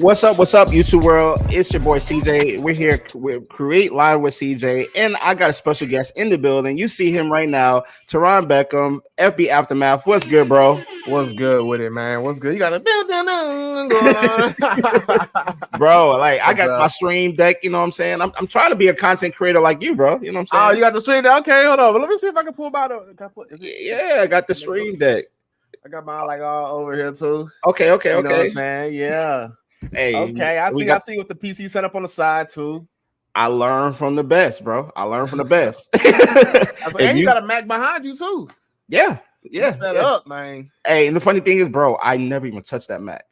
What's up, YouTube world? It's your boy CJ. We're here with Create Live with CJ, and I got a special guest in the building. You see him right now, Terron Beckham, FB Aftermath. What's good, bro? What's good with it, man? What's good? You got a going on, Bro, like I got my stream deck, you know what I'm saying? I'm trying to be a content creator like you, bro. You know what I'm saying? Oh, you got the stream deck? Okay, hold on. Let me see if I can pull about it. Yeah, I got the stream deck. I got mine like all over here too. Okay. You know what I'm saying? Yeah. Hey, okay, I see with the PC set up on the side too. I learned from the best, bro. I learned from the best. And you got a Mac behind you too. Yeah. Set up, man. Hey, and the funny thing is, bro, I never even touched that Mac.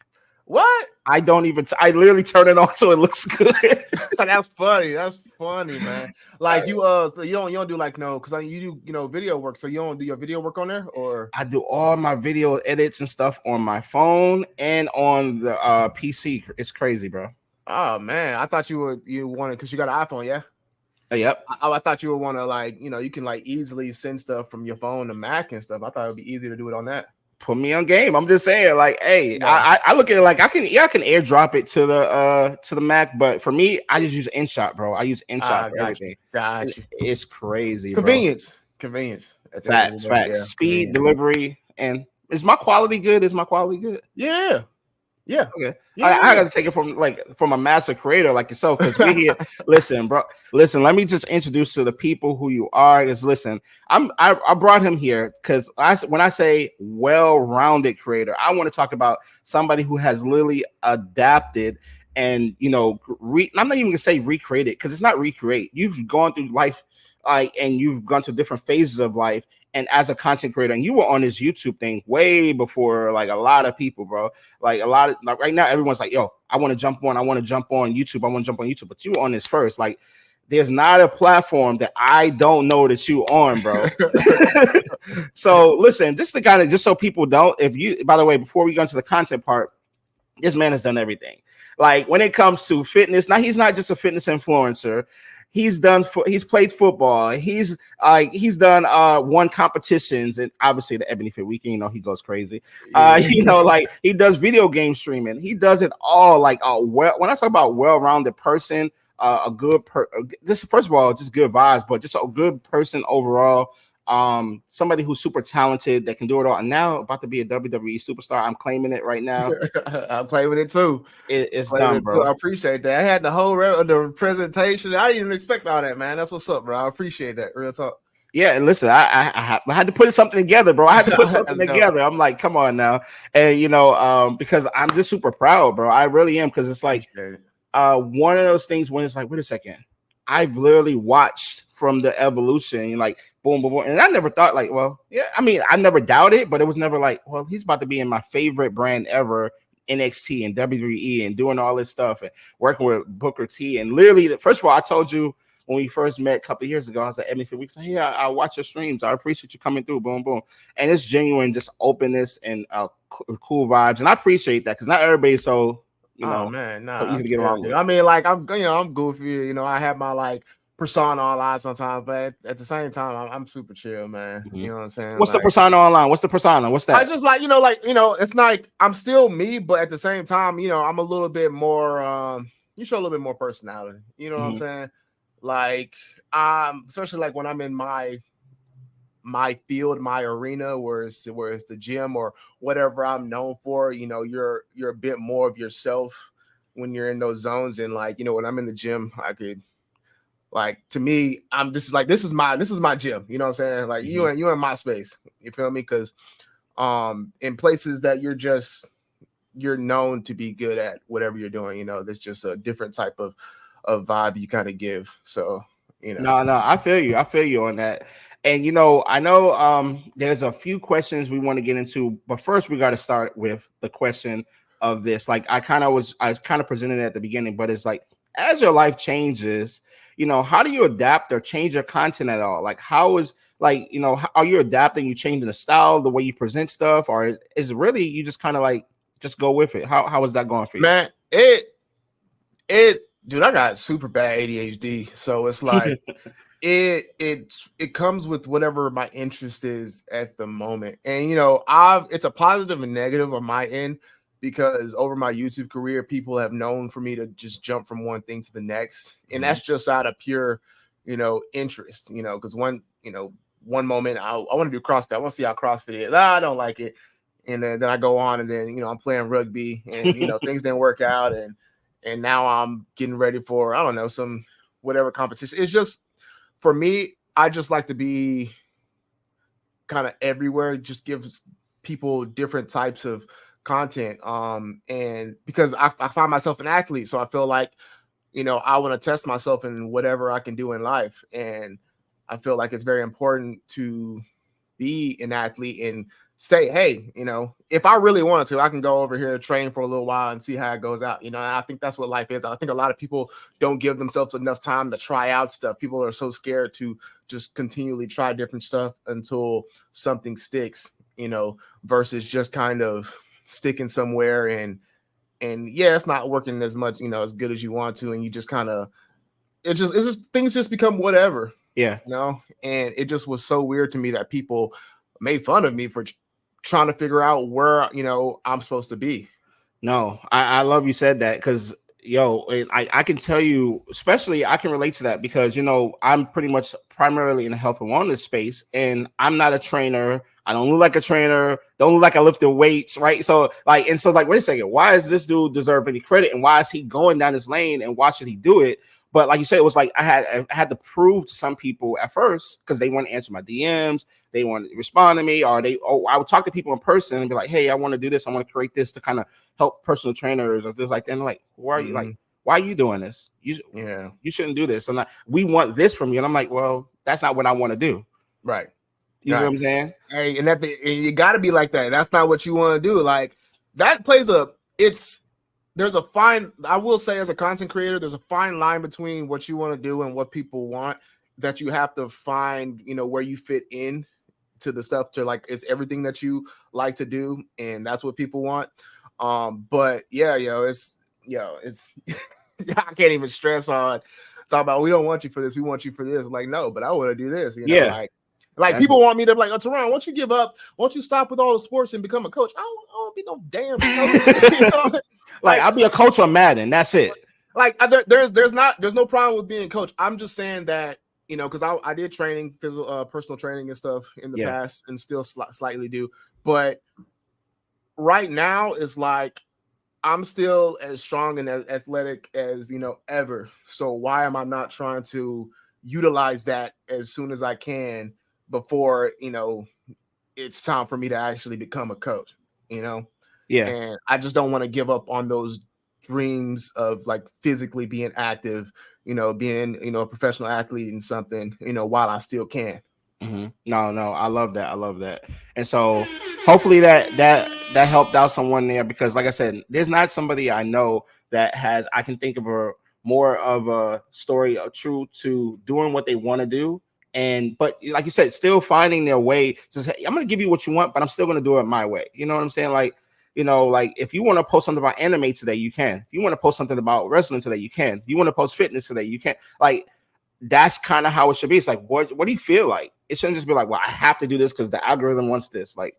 What? I literally turn it on so it looks good. That's funny, man. Like you don't do like because you do video work, so you don't do your video work on there, or I do all my video edits and stuff on my phone and on the PC. It's crazy, bro. Oh man, I thought you wanted because you got an iPhone, yeah. Yep. I thought you would want to you can easily send stuff from your phone to Mac and stuff. I thought it would be easy to do it on that. Put me on game. I'm just saying, hey, I look at it like I can airdrop it to the Mac, but for me, I just use InShot, bro. I use InShot for everything. Got you. It's crazy, convenience. Facts. Speed, delivery, and is my quality good? Yeah. Okay. I got to take it from a master creator like yourself, because we here. Listen, bro. Listen, let me just introduce to the people who you are. Is listen, I brought him here because when I say well-rounded creator, I want to talk about somebody who has literally adapted and I'm not even gonna say recreated, because it's not recreate. You've gone through life. And you've gone to different phases of life, and as a content creator, and you were on this YouTube thing way before a lot of people, bro. Right now, everyone's like, yo, I want to jump on YouTube, but you were on this first. There's not a platform that I don't know that you on, bro. So listen, just so people don't, by the way, before we go into the content part, this man has done everything. When it comes to fitness, now he's not just a fitness influencer. He's played football. He's done won competitions, and obviously the Ebony Fit Weekend. He goes crazy. He does video game streaming. He does it all. When I talk about well-rounded person, just first of all, just good vibes, but just a good person overall. Somebody who's super talented that can do it all, and now about to be a WWE superstar. I'm claiming it right now. I'm playing with it too. It's done, bro. I appreciate that. I had the whole the presentation. I didn't even expect all that, man. That's what's up, bro. I appreciate that. Real talk. Yeah, and listen, I had to put something together, bro. I had to put something together. I'm like, come on now, and because I'm just super proud, bro. I really am, because it's one of those things when it's like, wait a second. I've literally watched from the evolution, boom, boom, boom. And I never thought I never doubted, but it was never he's about to be in my favorite brand ever, NXT and WWE, and doing all this stuff and working with Booker T. And literally, first of all, I told you when we first met a couple of years ago, I was like, Ebony for weeks. Hey, I watch your streams. I appreciate you coming through. Boom, boom. And it's genuine, just openness and cool vibes. And I appreciate that, because not everybody's so. Man, nah, easy to get along with. I mean, I'm goofy. I have my persona online sometimes, but at the same time, I'm super chill, man. Mm-hmm. You know what I'm saying? What's the persona online? What's the persona? What's that? I just it's like I'm still me, but at the same time, I'm a little bit more. You show a little bit more personality. You know what I'm saying? Especially when I'm in my field, my arena, where it's the gym or whatever I'm known for. You're a bit more of yourself when you're in those zones. And when I'm in the gym, I could to me, this is my gym. You know what I'm saying? You're in my space. You feel me? Because in places that you're known to be good at whatever you're doing, there's just a different type of vibe you kind of give. So No, I feel you on that. And I know there's a few questions we want to get into, but first we got to start with the question of this. I kind of presented it at the beginning, but it's as your life changes, how do you adapt or change your content at all? How is are you adapting? You changing the style, the way you present stuff, or is it really you just kind of just go with it? How is that going for you? Man, dude, I got super bad ADHD, so it's it comes with whatever my interest is at the moment. And it's a positive and negative on my end. because over my YouTube career, people have known for me to just jump from one thing to the next. And Mm-hmm. that's just out of pure, interest, because one moment I want to do CrossFit. I want to see how CrossFit is. I don't like it. And then I go on and then, I'm playing rugby and, things didn't work out. And now I'm getting ready for, I don't know, some whatever competition. It's just, for me, I just like to be kind of everywhere. It just gives people different types of content. And because I find myself an athlete, so I feel like, I want to test myself in whatever I can do in life. And I feel like it's very important to be an athlete and say, hey, if I really wanted to, I can go over here, train for a little while and see how it goes out. And I think that's what life is. I think a lot of people don't give themselves enough time to try out stuff. People are so scared to just continually try different stuff until something sticks, versus just kind of sticking somewhere and yeah, it's not working as much, as good as you want to. And you just kind of, things just become whatever. Yeah. And it just was so weird to me that people made fun of me for trying to figure out where, I'm supposed to be. No, I love you said that, because I can tell you, especially I can relate to that because, I'm pretty much primarily in the health and wellness space, and I'm not a trainer. I don't look like a trainer. Don't look like I lift the weights, right? So wait a second, why does this dude deserve any credit? And why is he going down this lane? And why should he do it? But like you said, it was like I had to prove to some people at first, because they wouldn't answer my DMs, they wouldn't respond to me, or I would talk to people in person and be like, hey, I want to do this, I want to create this to kind of help personal trainers or just like that. And like, why are you like, why are you doing this? You shouldn't do this. And we want this from you. And I'm like, well, that's not what I want to do. Right. You know what I'm saying? Hey, and you got to be like that. That's not what you want to do. Like that there's a fine, I will say, as a content creator, there's a fine line between what you want to do and what people want, that you have to find, where you fit in to the stuff, to like, it's everything that you like to do. And that's what people want. But yeah, it's I can't even stress on talk about, we don't want you for this, we want you for this. Like, no, but I want to do this, like people want me to like, oh, Terron, why don't you give up? Why don't you stop with all the sports and become a coach? I don't want to be no damn coach. Like I'll be a coach on Madden. That's it. Like there's no problem with being a coach. I'm just saying that, because I did training, physical, personal training and stuff in the past, and still slightly do. But right now it's like I'm still as strong and as athletic as ever. So why am I not trying to utilize that as soon as I can before it's time for me to actually become a coach? Yeah. And I just don't want to give up on those dreams of like physically being active, being, a professional athlete in something, while I still can. Mm-hmm. No, I love that. And so hopefully that helped out someone there, because like I said, there's not somebody I know that I can think of more of a story of true to doing what they want to do. But like you said, still finding their way to say, I'm going to give you what you want, but I'm still going to do it my way. You know what I'm saying? Like, like if you want to post something about anime today, you can. If you want to post something about wrestling today, you can. If you want to post fitness today, you can. Like, that's kind of how it should be. It's like, what do you feel like? It shouldn't just be like, well, I have to do this because the algorithm wants this. Like,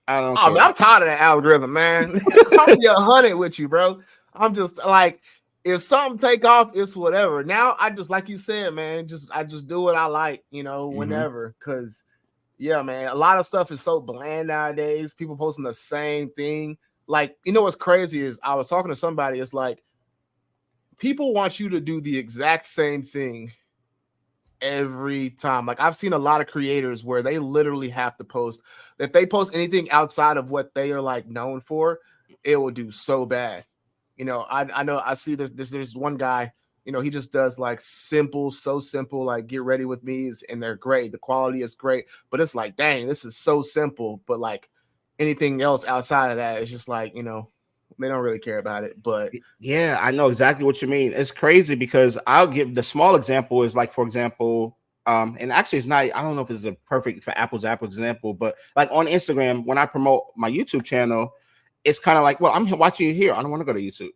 I don't know. Man, I'm tired of that algorithm, man. I'm 100 with you, bro. I'm just like, if something take off, it's whatever. Now I just, like you said, man, I just do what I like, whenever. Because yeah, man, a lot of stuff is so bland nowadays. People posting the same thing. Like, what's crazy is I was talking to somebody. It's like people want you to do the exact same thing every time. Like I've seen a lot of creators where they literally have to post. If they post anything outside of what they are like known for, it will do so bad. I know I see this. There's one guy. He just does like so simple, like get ready with me's, and they're great. The quality is great, but it's like, dang, this is so simple. But like anything else outside of that, it's just like, they don't really care about it. But yeah, I know exactly what you mean. It's crazy because I'll give the small example is like, for example, and actually it's not, I don't know if it's a perfect for apples to apples example, but like on Instagram, when I promote my YouTube channel, it's kind of like, well, I'm watching you here. I don't want to go to YouTube.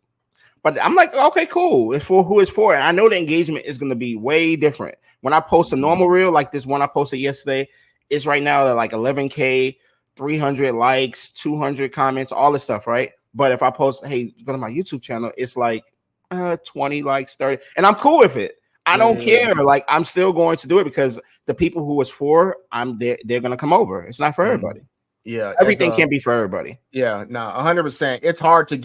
But I'm like, okay, cool. It's for who it's for. And I know the engagement is going to be way different. When I post a normal reel, like this one I posted yesterday, it's right now at like 11K, 300 likes, 200 comments, all this stuff, right? But if I post, hey, go to my YouTube channel, it's like 20 likes, 30, and I'm cool with it. I don't care. Like, I'm still going to do it because the people who was for, they're gonna come over. It's not for everybody. Yeah, Everything can't be for everybody. Yeah, no, 100%. It's hard to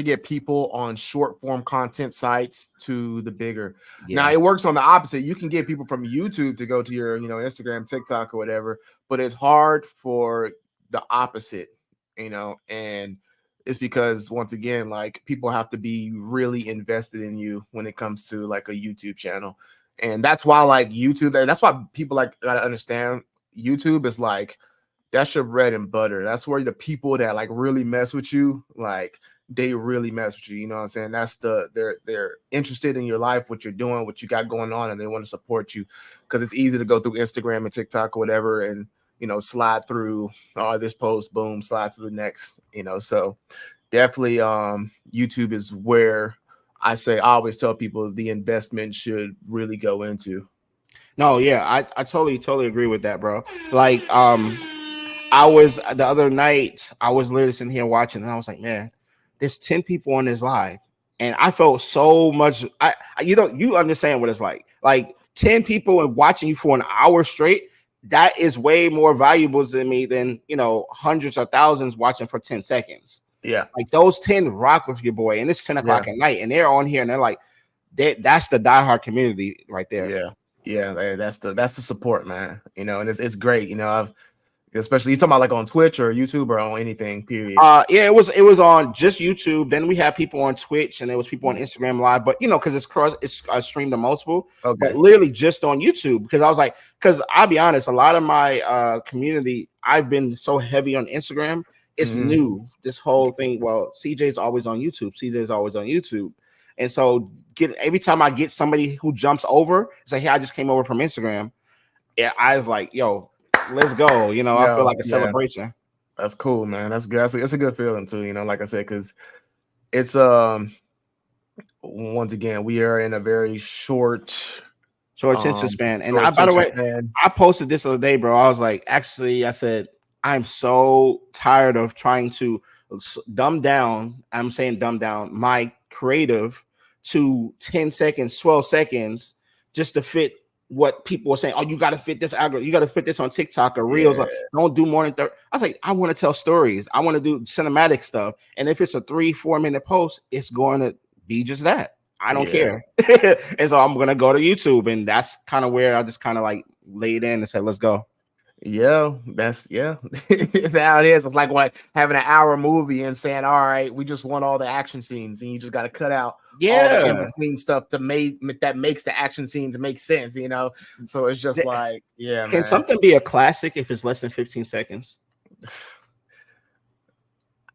get people on short form content sites to the bigger. Yeah. Now it works on the opposite. You can get people from YouTube to go to your, Instagram, TikTok, or whatever, but it's hard for the opposite, and it's because, once again, like, people have to be really invested in you when it comes to like a YouTube channel. And that's why, like, YouTube, that's why people gotta understand YouTube is like, that's your bread and butter. That's where the people that like really mess with you, like, they really mess with you. You know what I'm saying? That's they're interested in your life, what you're doing, what you got going on, and they want to support you, because it's easy to go through Instagram and TikTok or whatever and, slide through this post, boom, slide to the next, so definitely YouTube is where I always tell people the investment should really go into. No, yeah, I totally agree with that, bro. Like, I was the other night, I was literally sitting here watching, and I was like, man, there's 10 people on this live, and I felt so much. You understand what it's like 10 people and watching you for an hour straight. That is way more valuable to me than hundreds or thousands watching for 10 seconds. Yeah, like those 10 rock with your boy, and it's 10 o'clock at night, and they're on here, and they're like, that's the diehard community right there. Yeah, that's the support, man. And it's great. Especially you talking about like on Twitch or YouTube or on anything, period. Yeah, it was on just YouTube. Then we had people on Twitch, and there was people on Instagram Live, but because it's streamed to multiple. Okay. But literally just on YouTube, because I was like, because I'll be honest, a lot of my community, I've been so heavy on Instagram. It's new, this whole thing. Well, CJ's always on YouTube. And so every time I get somebody who jumps over, it's like, hey, I just came over from Instagram. Yeah, I was like, yo, let's go. I feel like a celebration. That's cool, man. That's good. It's a good feeling too, like I said, because it's once again, we are in a very short attention span. And by the way, I posted this the other day, bro. I was like, actually, I said, I'm so tired of trying to dumb down my creative to 10 seconds, 12 seconds, just to fit what people are saying. Oh, you got to fit this algorithm. You got to fit this on TikTok or Reels. Yeah. Don't do more than 30. I was like, I want to tell stories. I want to do cinematic stuff. And if it's a 3-4 minute post, it's going to be just that. I don't care. And so I'm going to go to YouTube. And that's kind of where I just kind of like laid in and said, let's go. Yeah, that's it's how it is. It's like having an hour movie and saying, all right, we just want all the action scenes, and you just got to cut out all the in-between stuff that makes the action scenes make sense, So it's just like, can something be a classic if it's less than 15 seconds?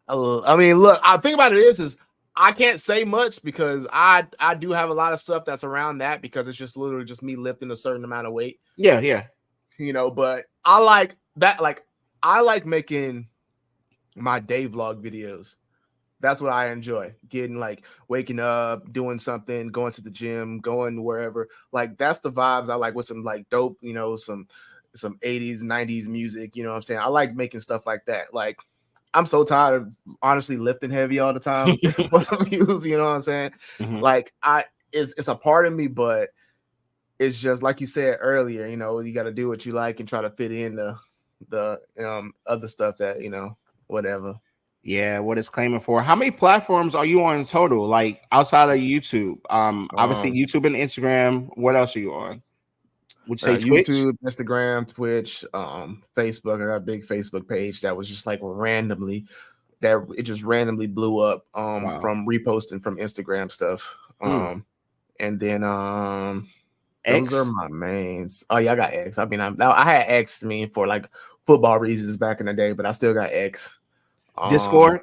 I mean, look, I think about it is I can't say much because I do have a lot of stuff that's around that, because it's just literally just me lifting a certain amount of weight. Yeah. But I like that. Like, I like making my day vlog videos. That's what I enjoy. Getting waking up, doing something, going to the gym, going wherever. Like, that's the vibes I like, with some dope, some 80s, 90s music. You know what I'm saying? I like making stuff like that. Like, I'm so tired of honestly lifting heavy all the time for some views. You know what I'm saying? Mm-hmm. Like, it's a part of me, but it's just like you said earlier, you got to do what you like and try to fit in the other stuff that, whatever. Yeah, what it's claiming for. How many platforms are you on in total? Like, outside of YouTube? Obviously YouTube and Instagram. What else are you on? Would you say Twitch? YouTube, Instagram, Twitch, Facebook. I got a big Facebook page that was just randomly blew up from reposting from Instagram stuff. And then X? Those are my mains. Oh yeah, I got X. I mean, I had X for football reasons back in the day, but I still got X. Discord?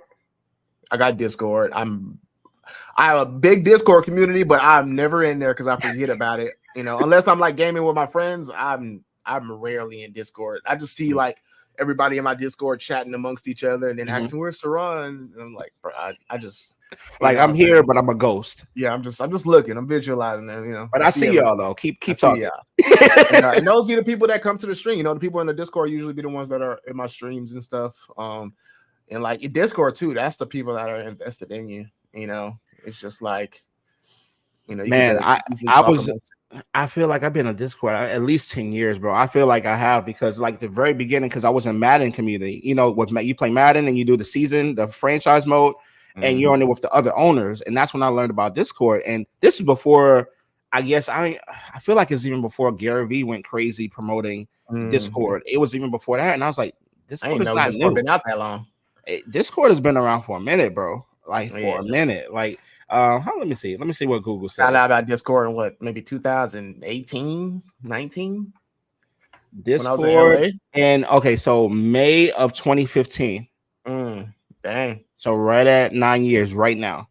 I got Discord. I have a big Discord community, but I'm never in there because I forget about it. Unless I'm gaming with my friends, I'm rarely in Discord. I just see everybody in my Discord chatting amongst each other and then asking, where's Terron? And I'm like, bro, I just I'm here, but I'm a ghost. Yeah, I'm just looking. I'm visualizing them, But I see y'all though. Keep talking. And those be the people that come to the stream. The people in the Discord usually be the ones that are in my streams and stuff. And like in Discord too, that's the people that are invested in you. You know, it's just like, you know, you get Man, to easily I talk was amongst. I feel like I've been on Discord at least 10 years, bro. I feel like I have because like the very beginning, because I was in Madden community, you know, with you play Madden and you do the season, the franchise mode, and you're on there with the other owners. And that's when I learned about Discord. And this is before, I guess I feel like it's even before Gary Vee went crazy promoting Discord. It was even before that. And I was like, I Discord didn't is know not Discord new. been out that long. Discord has been around for a minute, bro. Like for a Yeah. minute. Like let me see what Google says. Found out about Discord in what, maybe 2018, 19? When I was in Discord LA. and okay, so May of 2015. Dang. So right at 9 years right now.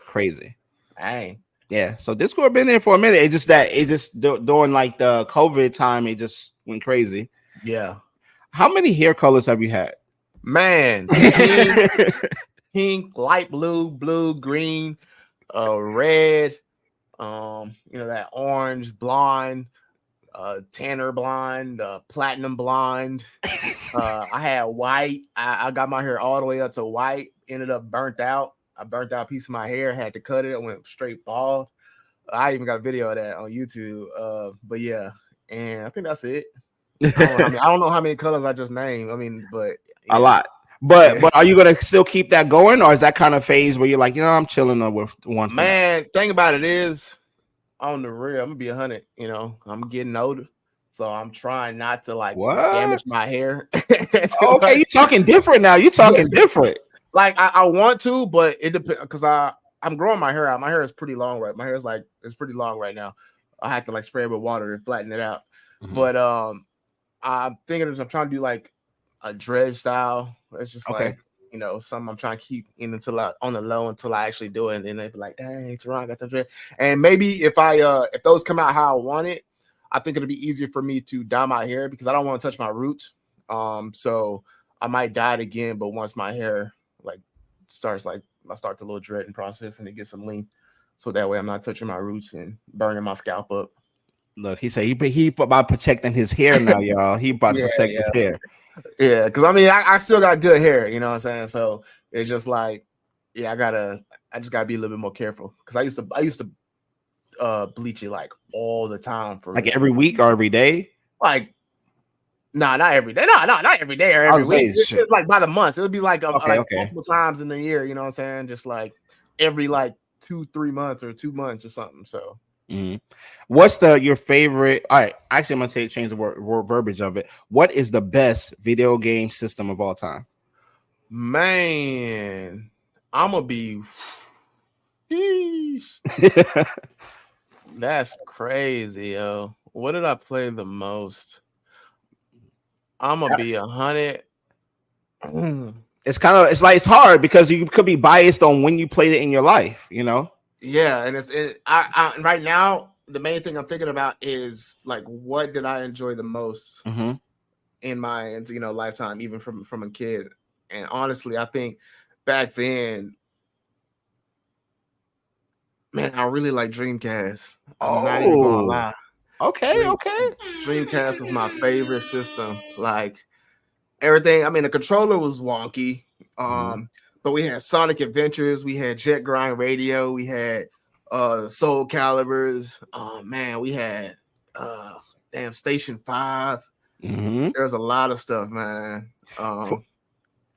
Crazy. Dang. Yeah. So Discord been there for a minute. It just during like the COVID time, it just went crazy. Yeah. How many hair colors have you had? Man, pink, light blue, blue, green, red, you know, that orange, blonde, tanner blonde, platinum blonde. I had white. I got my hair all the way up to white, ended up burnt out. I burnt out a piece of my hair, had to cut it. I went straight bald. I even got a video of that on YouTube. But yeah, and I think that's it. I don't know how many colors I just named. I mean, but yeah. A lot. But are you gonna still keep that going, or is that kind of phase where you're like, you know, I'm chilling with one? Man, thing about it is, on the real, I'm gonna be 100. You know, I'm getting older, so I'm trying not to like damage my hair. Okay, you talking different now. You talking different. Like I want to, but it depends because I'm growing my hair out. My hair is pretty long, right? My hair is like it's pretty long right now. I have to like spray it with water and flatten it out. But I'm thinking I'm trying to do like a dread style. It's just like, you know, something I'm trying to keep in until on the low until I actually do it. And then they'd be like, dang, it's wrong, I got the dread. And maybe if those come out how I want it, I think it'll be easier for me to dye my hair because I don't want to touch my roots. So I might dye it again, but once my hair like starts like I start the little dreading process and it gets some length. So that way I'm not touching my roots and burning my scalp up. Look, he said he about protecting his hair now, y'all. He about to protect his hair. Yeah, because I mean, I still got good hair, you know what I'm saying? So it's just like, yeah, I just gotta be a little bit more careful because I used to bleach it like all the time for like every week or every day. Like, not every day. No, not every day or every week. It's like by the months. It'll be like multiple times in the year. You know what I'm saying? Just like every like 2-3 months or 2 months or something. So. What's your favorite? All right, actually, I'm gonna change the word verbiage of it. What is the best video game system of all time? Man, I'm gonna be. That's crazy, yo. What did I play the most? I'm gonna be 100. It's hard because you could be biased on when you played it in your life, you know. Yeah, and I right now the main thing I'm thinking about is like what did I enjoy the most in my lifetime, even from a kid. And honestly, I think back then, man, I really like Dreamcast. I'm not even gonna lie. Okay. Dreamcast was my favorite system. Like everything. I mean, the controller was wonky. But we had Sonic Adventures, we had Jet Grind Radio, we had Soul Calibers. Oh man, we had Station 5. There's a lot of stuff, man.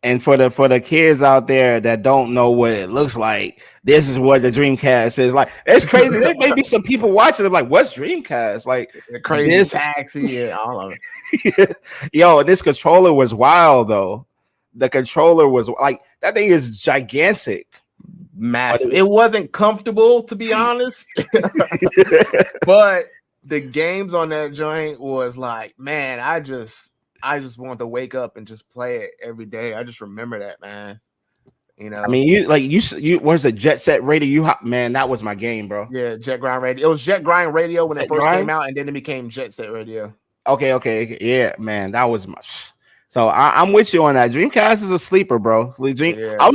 And for the kids out there that don't know what it looks like, this is what the Dreamcast is like. It's crazy. There may be some people watching them like, what's Dreamcast? Like the crazy taxi and all of it. Yo, this controller was wild though. The controller was like that thing is gigantic, massive. It wasn't comfortable to be honest, but the games on that joint was like, man, I just want to wake up and just play it every day. I just remember that, man. You know, I mean, you where's the Jet Set Radio? Man, that was my game, bro. Yeah, Jet Grind Radio. It was Jet Grind Radio when it first came out, and then it became Jet Set Radio. Okay, yeah, man, that was my. So I'm with you on that. Dreamcast is a sleeper, bro. I was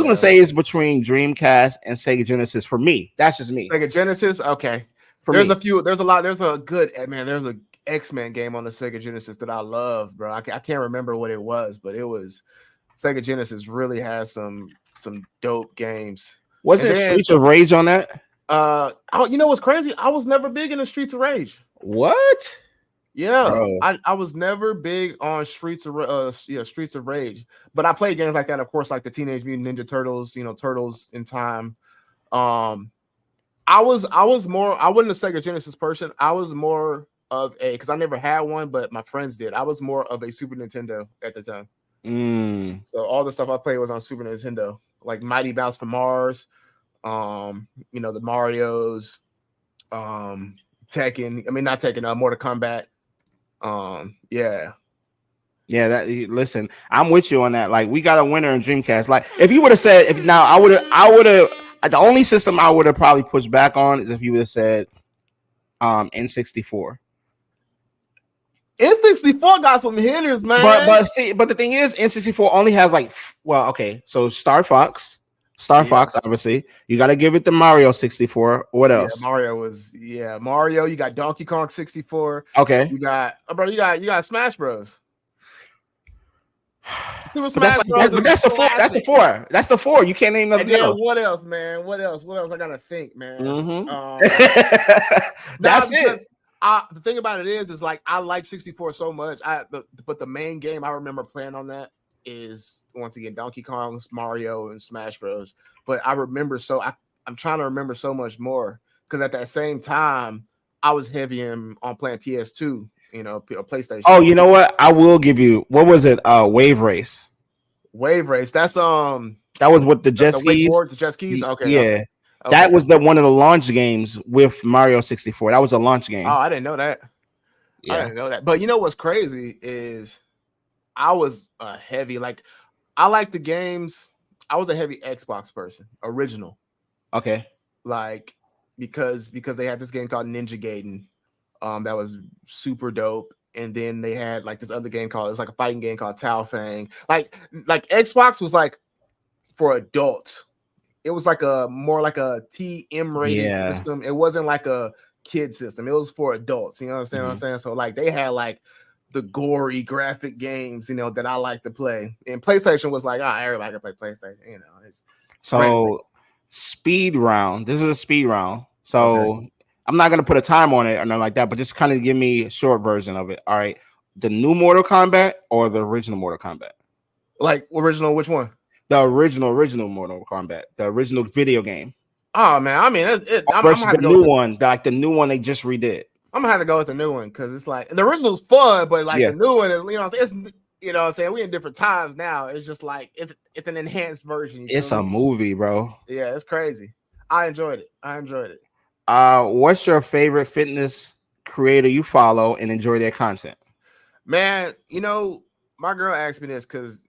gonna say it's between Dreamcast and Sega Genesis for me. That's just me. Sega Genesis, okay. There's a good There's a X-Men game on the Sega Genesis that I love, bro. I can't remember what it was, but it was Sega Genesis really has some dope games. And Wasn't then Streets of Rage on that? you know what's crazy? I was never big into Streets of Rage. What? Yeah, Bro. I was never big on Streets of Rage, but I played games like that, of course, like the Teenage Mutant Ninja Turtles, Turtles in Time. Um, I was more, I wasn't a Sega Genesis person. I was more of a, because I never had one, but my friends did. I was more of a Super Nintendo at the time. So all the stuff I played was on Super Nintendo, like Mighty Mouse from Mars, the Marios, Tekken. I mean, not Tekken, Mortal Kombat. Yeah. Yeah, listen, I'm with you on that. Like, we got a winner in Dreamcast. Like, if you would have said, if now I would have the only system I would have probably pushed back on is if you would have said N64. N64 got some hitters, man. But the thing is, N64 only has so Star Fox, obviously. You got to give it to Mario 64. What else? Mario. You got Donkey Kong 64. Okay. You got Smash Bros. Super Smash Bros. That's the four. That's the four. You can't name nothing else. What else, man? What else? I gotta think, man. That's it. The thing about it is like I like 64 so much. But the main game I remember playing on that is once again Donkey Kong, Mario, and Smash Bros. But I remember I'm trying to remember so much more because at that same time I was heavy on playing PS2. PlayStation. Oh, you know what? I will give you. What was it? Wave Race. Wave Race. That's That was with the jet skis. The jet skis. Okay. Yeah. Okay. That was one of the launch games with Mario 64. That was a launch game. Oh, I didn't know that. Yeah. I didn't know that. But you know what's crazy is I was a heavy, I like the games. I was a heavy Xbox person, original. Okay. Because they had this game called Ninja Gaiden. That was super dope. And then they had this other game it's like a fighting game called Tao Fang. Like Xbox was for adults. It was more like a TM rated system. It wasn't like a kid system. It was for adults. You understand what I'm saying? So they had the gory graphic games, that I like to play. And PlayStation was everybody can play PlayStation, So friendly. Speed round. This is a speed round. So okay. I'm not going to put a time on it or nothing like that, but just kind of give me a short version of it. All right. The new Mortal Kombat or the original Mortal Kombat? Original, which one? The original Mortal Kombat. The original video game. Oh, man. I mean, versus the new one. The new one they just redid. I'm going to have to go with the new one because it's the original's fun, but the new one is, it's, what I'm saying? We in different times now. It's just it's an enhanced version. It's a movie, bro. Yeah, it's crazy. I enjoyed it. What's your favorite fitness creator you follow and enjoy their content? Man, my girl asked me this because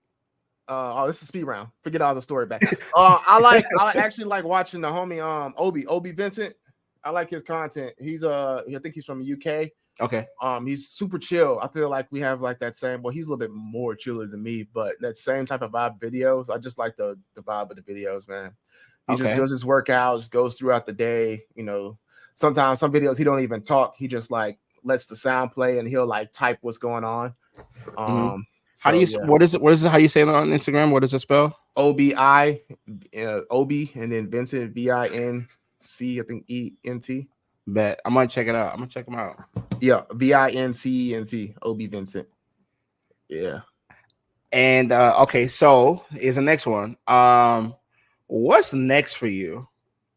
this is speed round. Forget all the story back. I actually like watching the homie Obi Vincent. I like his content. He's I think he's from the UK. Okay. He's super chill. I feel like we have that same. Well, he's a little bit more chiller than me, but that same type of vibe videos. I just like the vibe of the videos, man. He just does his workouts, goes throughout the day. Sometimes some videos he don't even talk. He just lets the sound play and he'll type what's going on. How do you? Yeah. What is it? How you say it on Instagram? What does it spell? Obi, Obi, and then Vincent Vinc. I think ENT. Bet I'm gonna check it out. I'm gonna check him out. Yeah, VINCENT. Obi Vincent. Yeah. And okay, so here's the next one. What's next for you?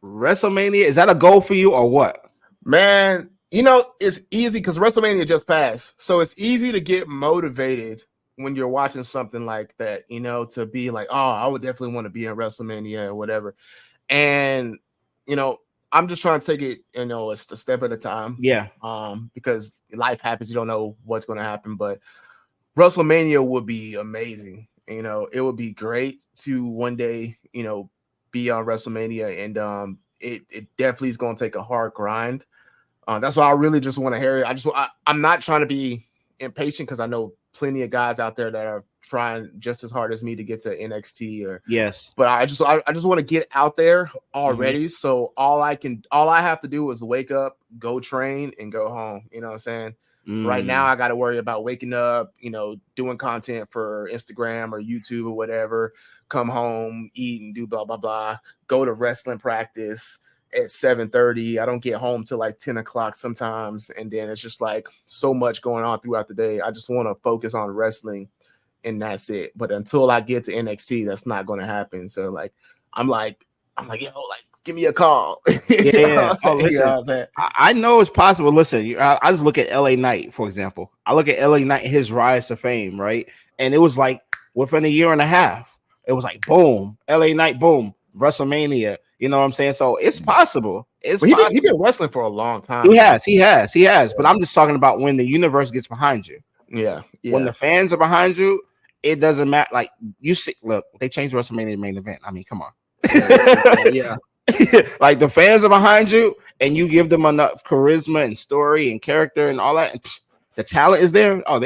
WrestleMania, is that a goal for you or what? Man, it's easy because WrestleMania just passed. So it's easy to get motivated when you're watching something like that, to be I would definitely want to be in WrestleMania or whatever. And, I'm just trying to take it, it's a step at a time. Yeah. Because life happens. You don't know what's going to happen, but WrestleMania would be amazing. It would be great to one day, be on WrestleMania, and it definitely is going to take a hard grind. That's why I really just want to hear it. I'm not trying to be impatient because I know plenty of guys out there that are trying just as hard as me to get to NXT but I just want to get out there already. So all I have to do is wake up, go train, and go home. You know what I'm saying? Right now, I got to worry about waking up, doing content for Instagram or YouTube or whatever, come home, eat and do blah, blah, blah, go to wrestling practice at 7:30. I don't get home till like 10 o'clock sometimes. And then it's just like so much going on throughout the day. I just want to focus on wrestling and that's it. But until I get to NXT, that's not going to happen. So like, I'm like, like, give me a call. Yeah. Oh, listen, I know it's possible. Listen, I just look at LA Knight, for example. I look at LA Knight, his rise to fame, right? And it was like within a year and a half, it was like boom, LA Knight, boom, WrestleMania. You know what I'm saying? So it's possible. He's been wrestling for a long time. He has. Yeah. But I'm just talking about when the universe gets behind you. Yeah. When the fans are behind you, it doesn't matter. Like you see, look, they changed WrestleMania main event. I mean, come on. Yeah. Like the fans are behind you, and you give them enough charisma and story and character and all that. And the talent is there. Oh,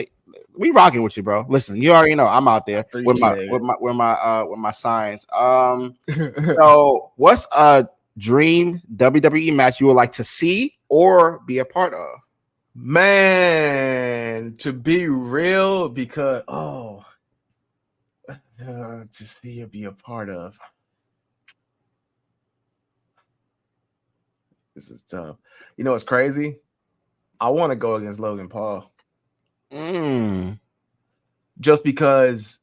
we rocking with you, bro. Listen, you already know I'm out there with my signs. So what's a dream WWE match you would like to see or be a part of? Man, to be real, because to see or be a part of. This is tough. You know what's crazy? I want to go against Logan Paul. Just because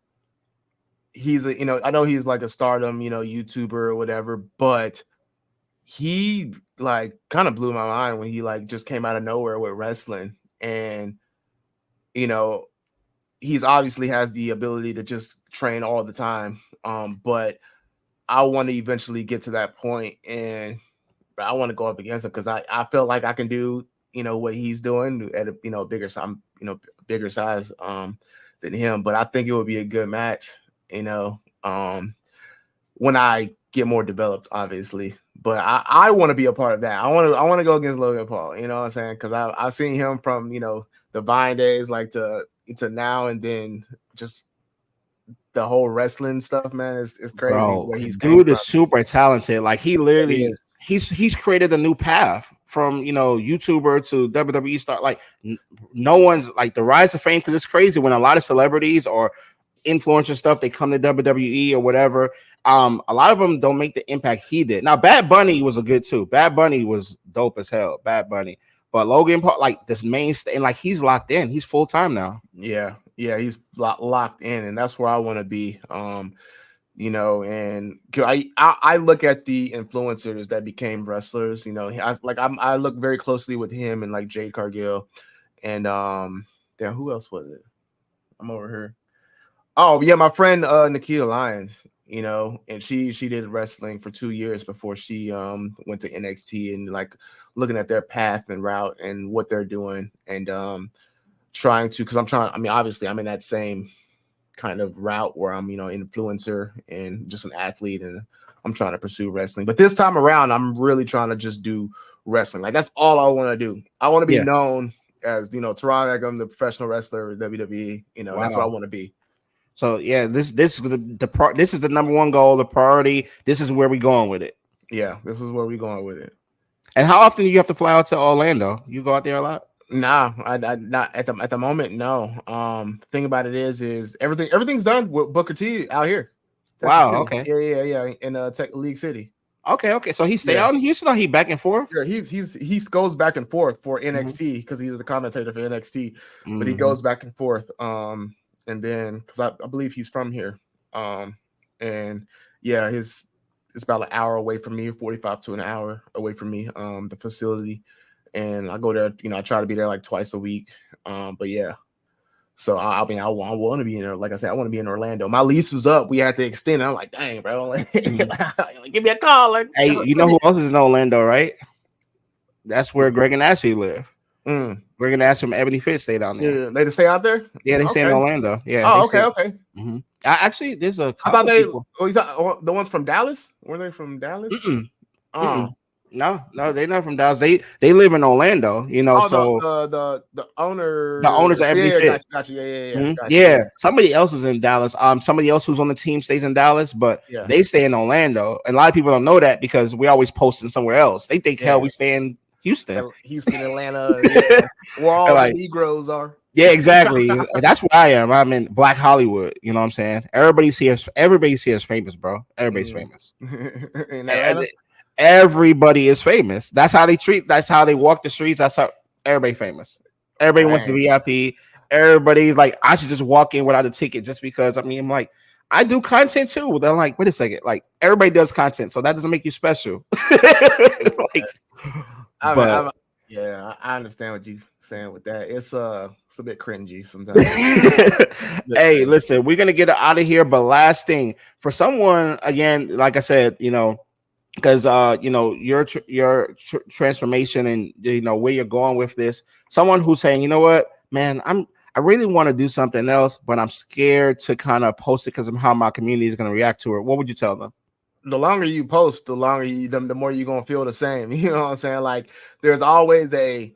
he's I know he's like a stardom, YouTuber or whatever, but he like kind of blew my mind when he like just came out of nowhere with wrestling. And he's obviously has the ability to just train all the time. But I want to eventually get to that point, and I want to go up against him because I feel like I can do what he's doing at a bigger size than him. But I think it would be a good match, when I get more developed, obviously. But I want to be a part of that. I want to go against Logan Paul. You know what I'm saying? Because I've seen him from the Vine days, like to now, and then just the whole wrestling stuff, man, is crazy. Bro, where he's dude is super talented. Like he literally he's created a new path from YouTuber to WWE star. Like no one's like the rise of fame, because it's crazy when a lot of celebrities or influencer stuff they come to WWE or whatever. A lot of them don't make the impact he did. Now Bad Bunny was a good too. Bad Bunny was dope as hell. Bad Bunny. But Logan Paul, like this mainstay, and like he's locked in. He's full time now. Yeah, he's locked in, and that's where I want to be. And I look at the influencers that became wrestlers. I look very closely with him and like Jade Cargill, and who else was it? I'm over here. Oh yeah, my friend Nikita Lyons. And she did wrestling for 2 years before she went to NXT, and like looking at their path and route and what they're doing, and obviously I'm in that same kind of route where I'm influencer and just an athlete, and I'm trying to pursue wrestling. But this time around, I'm really trying to just do wrestling. Like that's all I want to do. I want to be known as Terron Beckham, the professional wrestler, WWE. That's what I want to be. So yeah, this is the number one goal, the priority. This is where we're going with it. Yeah, this is where we're going with it. And how often do you have to fly out to Orlando? You go out there a lot? Nah, I not at the moment. No. Thing about it is everything's done with Booker T out here. Wow. City. Okay. Yeah. In Tech League City. Okay. So he stay out in Houston, or he back and forth? Yeah, he goes back and forth for NXT because he's the commentator for NXT, but he goes back and forth. And then because I believe he's from here. And yeah, it's about an hour away from me, 45 to an hour away from me, the facility. And I go there, I try to be there like twice a week. But yeah. So I want to be in there. Like I said, I want to be in Orlando. My lease was up. We had to extend. I'm like, dang, bro. Like, give me a call. Like, hey, you know who else is in Orlando, right? That's where Greg and Ashley live. Greg and Ashley from Ebony Fit stay down there. Yeah, they stay out there? Yeah, they stay in Orlando. Yeah. Oh, okay. Mm-hmm. Actually, there's a I thought they the ones from Dallas? Were they from Dallas? No, they're not from Dallas. They live in Orlando, so the owners of Ebony Fit. Gotcha. Yeah. Mm-hmm. Yeah. Somebody else was in Dallas. Somebody else who's on the team stays in Dallas, but they stay in Orlando. And a lot of people don't know that because we always posting somewhere else. They think hell we stay in Houston. Houston, Atlanta, yeah, where all the Like, Negroes are. yeah, exactly. That's where I am. I'm in Black Hollywood. You know what I'm saying? Everybody's here. Everybody's here is famous, bro. Everybody's famous. In Atlanta. Everybody is famous. That's how they treat. That's how they walk the streets. That's how everybody famous. Everybody wants to VIP. Everybody's like, I should just walk in without a ticket just because. I mean, I'm like, I do content too. They're like, wait a second. Like, everybody does content, so that doesn't make you special. Like, yeah, I understand what you're saying with that. It's a bit cringy sometimes. Hey, listen, we're gonna get out of here. But last thing, for someone again, like I said, because your transformation and where you're going with this, someone who's saying, you know what, man, I really want to do something else, but I'm scared to kind of post it because of how my community is going to react to it. What would you tell them? The longer you post, the more you're gonna feel the same. You know what I'm saying? Like, there's always a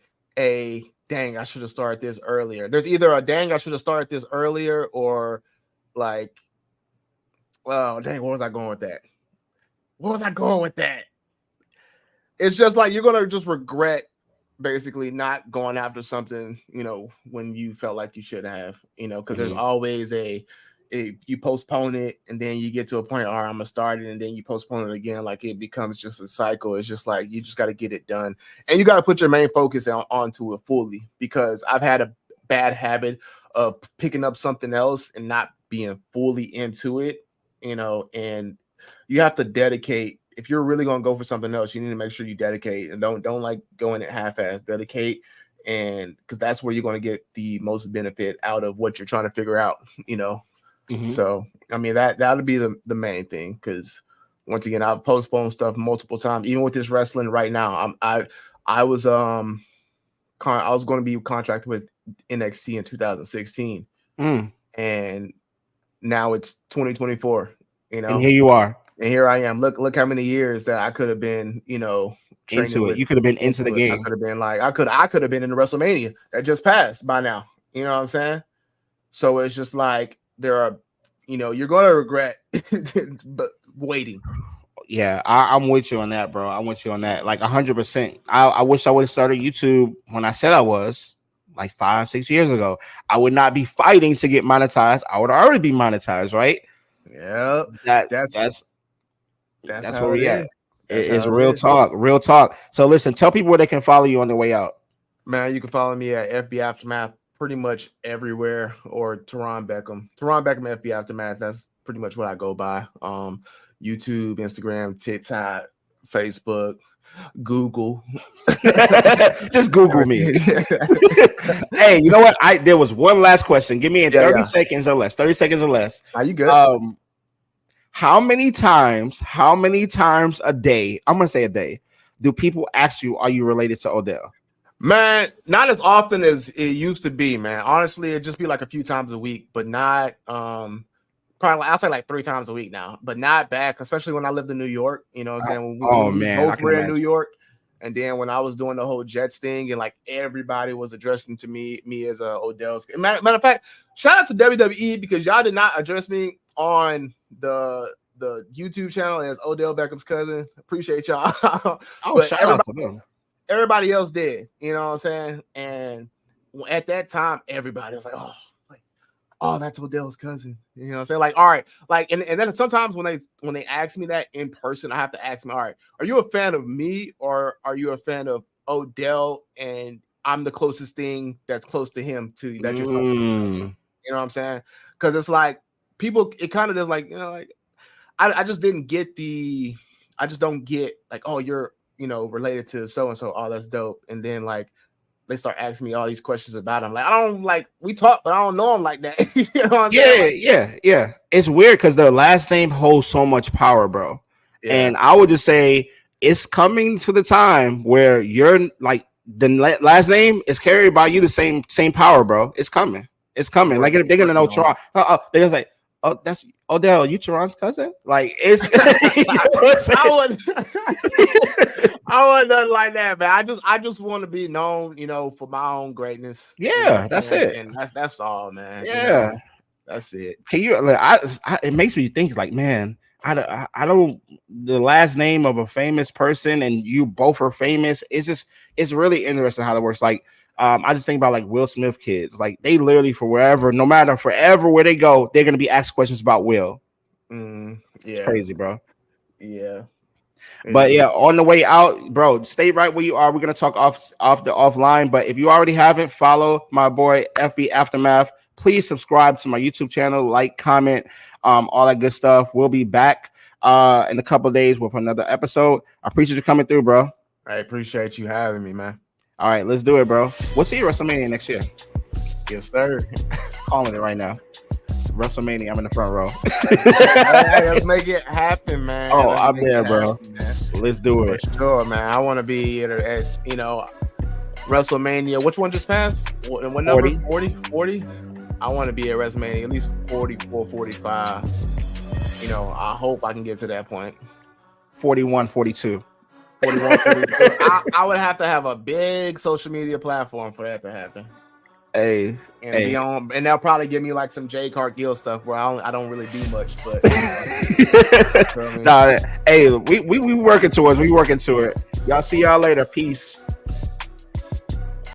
dang, I should have started this earlier. There's either a dang, I should have started this earlier, or like, well, dang, where was I going with that? It's just like you're gonna just regret basically not going after something, when you felt like you should have, because there's always you postpone it and then you get to a point, all right, I'm gonna start it, and then you postpone it again. Like, it becomes just a cycle. It's just like you just got to get it done, and you got to put your main focus onto it fully, because I've had a bad habit of picking up something else and not being fully into it, and you have to dedicate. If you're really going to go for something else, you need to make sure you dedicate, and don't like go in at half-ass. Dedicate, and because that's where you're going to get the most benefit out of what you're trying to figure out, So, I mean, that'll be the main thing, because once again, I've postponed stuff multiple times, even with this wrestling right now. I was going to be contracted with NXT in 2016, and now it's 2024. And here you are. And here I am. Look how many years that I could have been, into it. You could have been into the game. I could have been like, I could have been in the WrestleMania that just passed by now. You know what I'm saying? So it's just like, there are, you're going to regret, but waiting. Yeah, I'm with you on that, bro. I'm with you on that, like 100%. I wish I would have started YouTube when I said I was, like 5-6 years ago. I would not be fighting to get monetized. I would already be monetized, right? Yeah, that's where we at. It's real talk, real talk. So listen, tell people where they can follow you on the way out. Man, you can follow me at FB Aftermath pretty much everywhere, or Terron Beckham. Terron Beckham, FB Aftermath. That's pretty much what I go by. YouTube, Instagram, TikTok, Facebook, Google. Just Google me. Hey, you know what? There was one last question. Give me in 30 seconds or less. 30 seconds or less. Are you good? How many times a day, I'm gonna say a day, do people ask you, are you related to Odell? Man, not as often as it used to be, man. Honestly, it'd just be like a few times a week, but not probably, I'll say like 3 times a week now, but not back, especially when I lived in New York. You know what I'm saying? When we both were in New York. And then when I was doing the whole Jets thing, and like everybody was addressing to me as a Odell. Matter of fact, shout out to WWE, because y'all did not address me on the YouTube channel as Odell Beckham's cousin. Appreciate y'all. Shout out to them. Everybody else did, you know what I'm saying? And at that time, everybody was like, oh, that's Odell's cousin. You know what I'm saying? Like, all right. Like, and then sometimes when they ask me that in person, I have to ask them, all right, are you a fan of me, or are you a fan of Odell, and I'm the closest thing that's close to him to that you're talking about? You know what I'm saying? Because it's like, people, it kind of does, like, like, I just didn't get I just don't get like, oh, you're, related to so-and-so. Oh, that's dope. And then like, they start asking me all these questions about him. Like, I don't, like, we talk, but I don't know him like that. You know what I'm saying? Yeah. It's weird because the last name holds so much power, bro. Yeah. And I would just say it's coming to the time where you're like, the last name is carried by you, the same power, bro. It's coming. Like, if they're gonna know Terron, they're gonna say, oh, that's Odell, you Terron's cousin? Like, it's I want nothing like that, man. I just want to be known, for my own greatness. Yeah, that's it. And that's all, man. Yeah, that's it. Can you? Like, it makes me think, like, man, I don't the last name of a famous person and you both are famous. It's really interesting how it works. Like I just think about like Will Smith kids. Like they literally no matter forever where they go, they're gonna be asked questions about Will. Yeah, it's crazy, bro. Yeah. But yeah, on the way out, bro, stay right where you are. We're gonna talk offline. But if you already haven't, follow my boy FB Aftermath. Please subscribe to my YouTube channel, like, comment, all that good stuff. We'll be back in a couple of days with another episode. I appreciate you coming through, bro. I appreciate you having me, man. All right, let's do it, bro. We'll see you at WrestleMania next year. Yes, sir. Calling it right now. WrestleMania, I'm in the front row. Hey, let's make it happen, man. Oh, I'm there, bro. Let's do it. For sure, man. I want to be at WrestleMania. Which one just passed? What number? 40? I want to be at WrestleMania at least 44, 45. I hope I can get to that point. 41, 42. 41, 42. I would have to have a big social media platform for that to happen. Be on, and they'll probably give me like some Jay Cargill stuff where I don't really do much, but we working towards. We working to it. Y'all see y'all later. Peace.